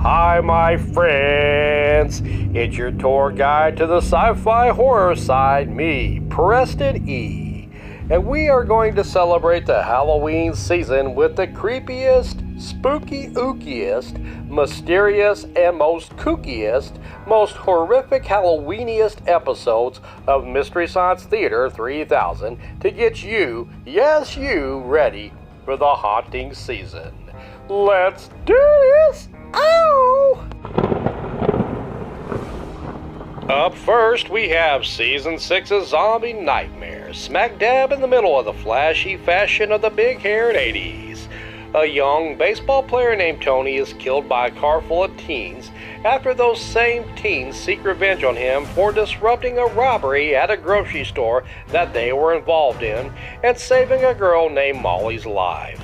Hi, my friends. It's your tour guide to the sci-fi horror side, me, Preston E. And we are going to celebrate the Halloween season with the creepiest, spooky-ookiest, mysterious, and most kookiest, most horrific Halloweeniest episodes of Mystery Science Theater 3000 to get you, yes you, ready for the haunting season. Let's do this! Oh! Up first, we have Season 6's Zombie Nightmares, smack dab in the middle of the flashy fashion of the big-haired 80s. A young baseball player named Tony is killed by a car full of teens after those same teens seek revenge on him for disrupting a robbery at a grocery store that they were involved in and saving a girl named Molly's life.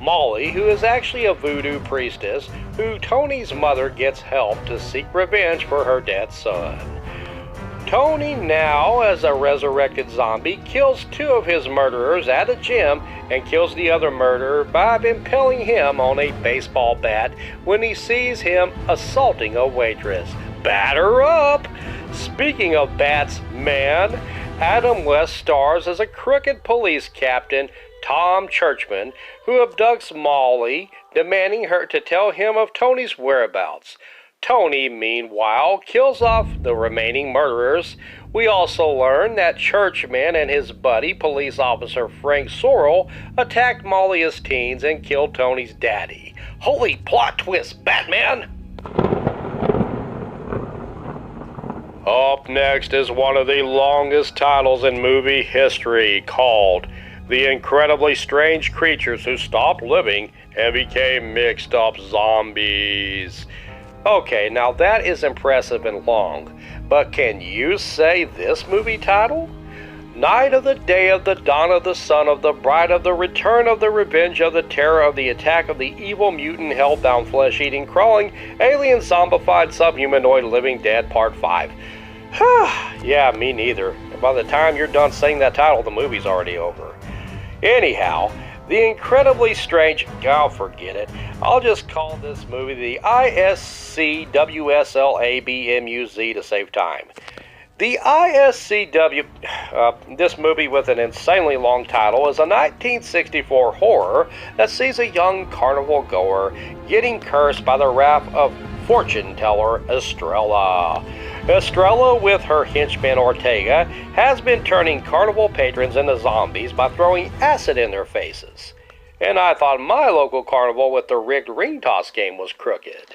Molly, who is actually a voodoo priestess, who Tony's mother gets help to seek revenge for her dead son. Tony, now as a resurrected zombie, kills two of his murderers at a gym and kills the other murderer by impaling him on a baseball bat when he sees him assaulting a waitress. Batter up! Speaking of bats, man, Adam West stars as a crooked police captain, Tom Churchman, who abducts Molly, demanding her to tell him of Tony's whereabouts. Tony, meanwhile, kills off the remaining murderers. We also learn that Churchman and his buddy, police officer Frank Sorrell, attacked Molly as teens and killed Tony's daddy. Holy plot twist, Batman! Up next is one of the longest titles in movie history, called The Incredibly Strange Creatures Who Stopped Living and Became Mixed Up Zombies. Okay, now that is impressive and long, but can you say this movie title? Night of the day of the dawn of the sun of the bride of the return of the revenge of the terror of the attack of the evil mutant hellbound flesh-eating crawling alien zombified subhumanoid living dead part 5. Yeah, me neither. By the time you're done saying that title, the movie's already over. Anyhow, the incredibly strange, I'll forget it. I'll just call this movie the ISCWSLABMUZ to save time. The ISCW, this movie with an insanely long title, is a 1964 horror that sees a young carnival goer getting cursed by the wrath of fortune teller Estrella. Estrella, with her henchman Ortega, has been turning carnival patrons into zombies by throwing acid in their faces. And I thought my local carnival with the rigged ring toss game was crooked.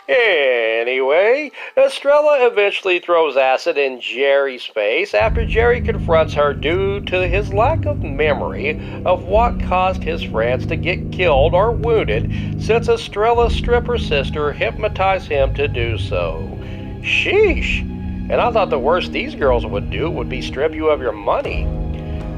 Anyway, Estrella eventually throws acid in Jerry's face after Jerry confronts her due to his lack of memory of what caused his friends to get killed or wounded, since Estrella's stripper sister hypnotized him to do so. Sheesh! And I thought the worst these girls would do would be strip you of your money.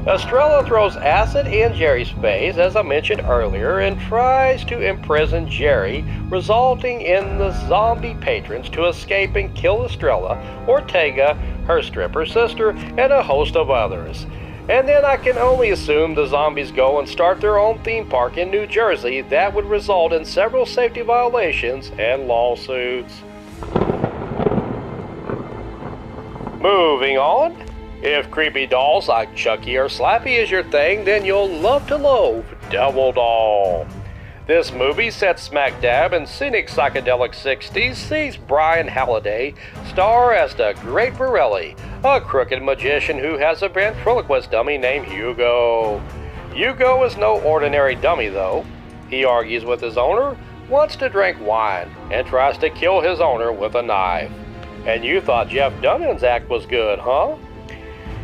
Estrella throws acid in Jerry's face, as I mentioned earlier, and tries to imprison Jerry, resulting in the zombie patrons to escape and kill Estrella, Ortega, her stripper sister, and a host of others. And then I can only assume the zombies go and start their own theme park in New Jersey that would result in several safety violations and lawsuits. Moving on, if creepy dolls like Chucky or Slappy is your thing, then you'll love to loathe Devil Doll. This movie, set smack dab in scenic psychedelic 60s, sees Brian Halliday star as the Great Varelli, a crooked magician who has a ventriloquist dummy named Hugo. Hugo is no ordinary dummy though. He argues with his owner, wants to drink wine, and tries to kill his owner with a knife. And you thought Jeff Dunham's act was good, huh?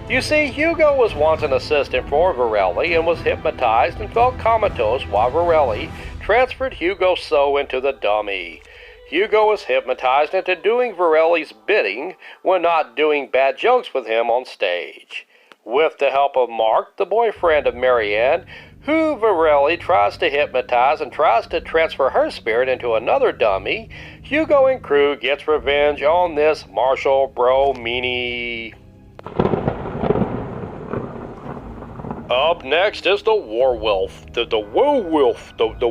You see, Hugo was once an assistant for Varelli and was hypnotized and felt comatose while Varelli transferred Hugo's soul into the dummy. Hugo was hypnotized into doing Varelli's bidding when not doing bad jokes with him on stage. With the help of Mark, the boyfriend of Marianne, who Varelli tries to hypnotize and tries to transfer her spirit into another dummy, Hugo and crew gets revenge on this Marshall Bro meanie. Up next is the Werewolf, the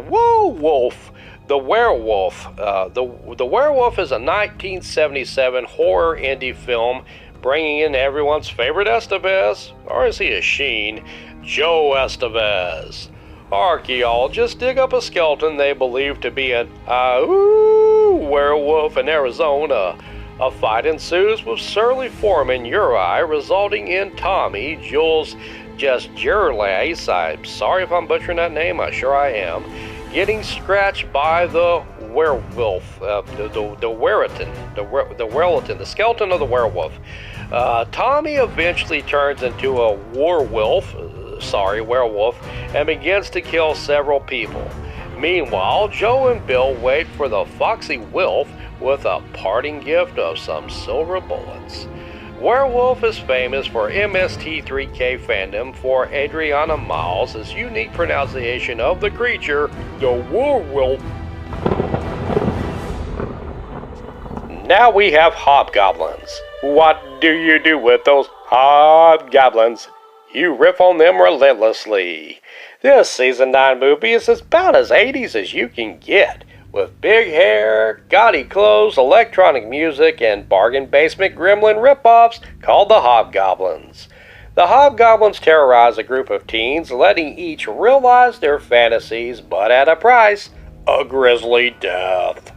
Werewolf, The Werewolf. The Werewolf is a 1977 horror indie film bringing in everyone's favorite Estevez, or is he a Sheen? Joe Estevez. Archaeologists dig up a skeleton they believe to be an werewolf in Arizona. A fight ensues with surly foreman Uri, resulting in Tommy Jules Gesgerlace, I'm sorry if I'm butchering that name, I'm sure I am, getting scratched by the werewolf, the werewolf, the skeleton of the werewolf. Tommy eventually turns into a werewolf, and begins to kill several people. Meanwhile, Joe and Bill wait for the foxy wolf with a parting gift of some silver bullets. Werewolf is famous for MST3K fandom for Adriana Miles' unique pronunciation of the creature, the werewolf. Now we have hobgoblins. What do you do with those hobgoblins? You riff on them relentlessly. This season 9 movie is about as 80s as you can get, with big hair, gaudy clothes, electronic music, and bargain basement gremlin ripoffs called the Hobgoblins. The Hobgoblins terrorize a group of teens, letting each realize their fantasies, but at a price, a grisly death.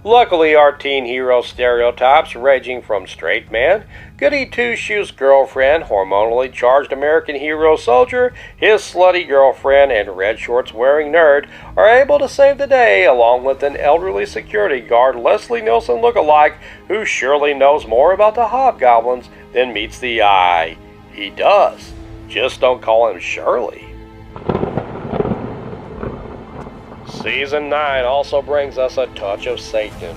Luckily, our teen hero stereotypes ranging from straight man, goody two-shoes girlfriend, hormonally charged American hero soldier, his slutty girlfriend, and red shorts wearing nerd are able to save the day, along with an elderly security guard Leslie Nielsen lookalike who surely knows more about the Hobgoblins than meets the eye. He does. Just don't call him Shirley. Season 9 also brings us a touch of Satan,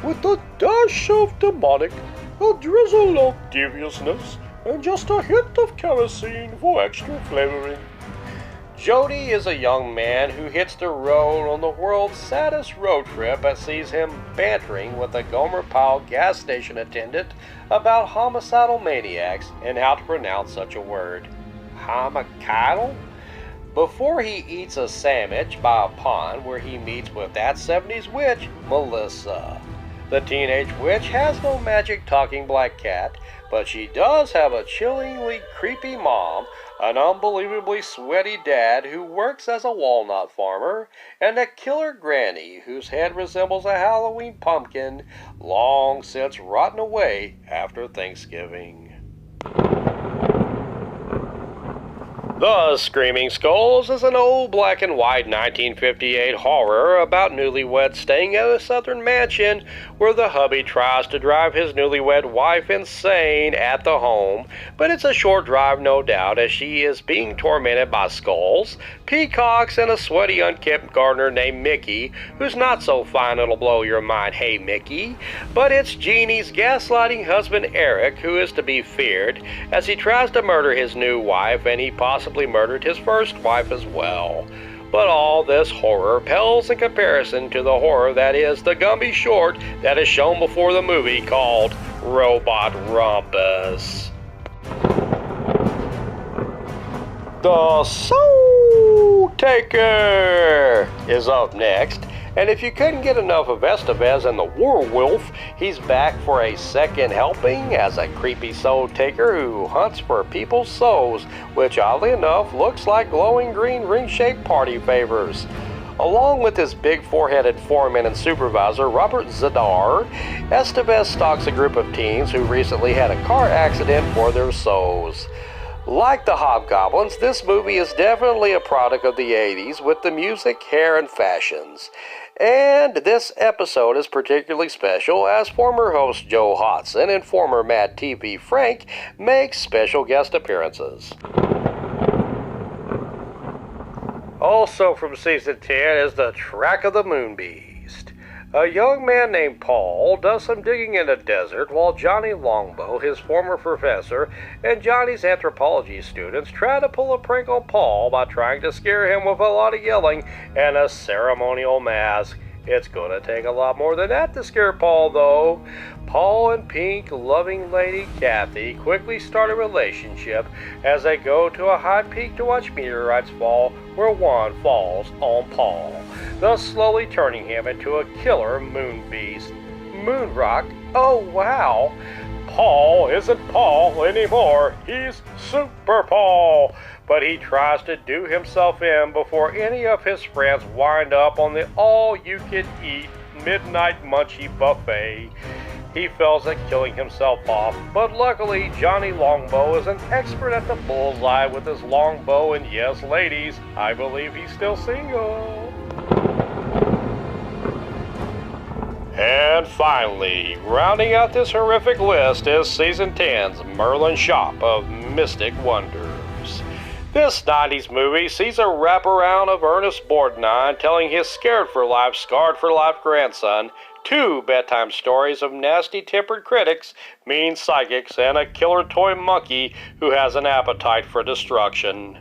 with a dash of demonic, a drizzle of deviousness, and just a hint of kerosene for extra flavoring. Jody is a young man who hits the road on the world's saddest road trip and sees him bantering with a Gomer Pyle gas station attendant about homicidal maniacs and how to pronounce such a word. Homicidal? Before he eats a sandwich by a pond where he meets with that 70s witch, Melissa. The teenage witch has no magic talking black cat, but she does have a chillingly creepy mom, an unbelievably sweaty dad who works as a walnut farmer, and a killer granny whose head resembles a Halloween pumpkin long since rotten away after Thanksgiving. The Screaming Skulls is an old black and white 1958 horror about newlyweds staying at a southern mansion where the hubby tries to drive his newlywed wife insane at the home, but it's a short drive no doubt as she is being tormented by skulls, peacocks, and a sweaty unkempt gardener named Mickey, who's not so fine it'll blow your mind, hey Mickey, but it's Jeannie's gaslighting husband Eric who is to be feared as he tries to murder his new wife and he possibly murdered his first wife as well. But all this horror pales in comparison to the horror that is the Gumby short that is shown before the movie called Robot Rumpus. The Soul Taker is up next, and if you couldn't get enough of Estevez and the Werewolf, he's back for a second helping as a creepy soul taker who hunts for people's souls, which oddly enough looks like glowing green ring-shaped party favors. Along with his big four-headed foreman and supervisor, Robert Zadar, Estevez stalks a group of teens who recently had a car accident for their souls. Like the Hobgoblins, this movie is definitely a product of the 80s with the music, hair, and fashions. And this episode is particularly special as former host Joe Hodson and former Mad TV Frank make special guest appearances. Also from Season 10 is The Track of the Moonbeast. A young man named Paul does some digging in the desert while Johnny Longbow, his former professor, and Johnny's anthropology students try to pull a prank on Paul by trying to scare him with a lot of yelling and a ceremonial mask. It's gonna take a lot more than that to scare Paul, though. Paul and pink loving lady Kathy quickly start a relationship as they go to a high peak to watch meteorites fall where one falls on Paul. thus slowly turning him into a killer moon beast. Moonrock? Oh wow! Paul isn't Paul anymore. He's Super Paul. But he tries to do himself in before any of his friends wind up on the all-you-can-eat midnight munchie buffet. He fails at killing himself off, but luckily Johnny Longbow is an expert at the bullseye with his longbow, and yes, ladies, I believe he's still single. And finally, rounding out this horrific list is Season 10's Merlin Shop of Mystic Wonders. This 90s movie sees a wraparound of Ernest Borgnine telling his scared-for-life, scarred-for-life grandson two bedtime stories of nasty-tempered critics, mean psychics, and a killer toy monkey who has an appetite for destruction.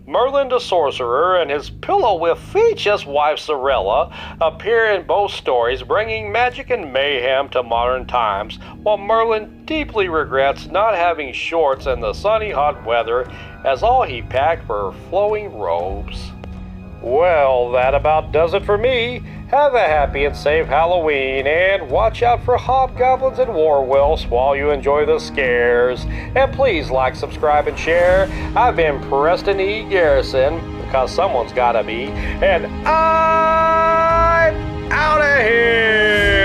Merlin the Sorcerer and his pillow-with-features wife Sorella appear in both stories, bringing magic and mayhem to modern times, while Merlin deeply regrets not having shorts in the sunny hot weather, as all he packed were flowing robes. Well, that about does it for me. Have a happy and safe Halloween, and watch out for hobgoblins and werewolves while you enjoy the scares. And please like, subscribe, and share. I've been Preston E. Garrison, because someone's gotta be, and I'm out of here!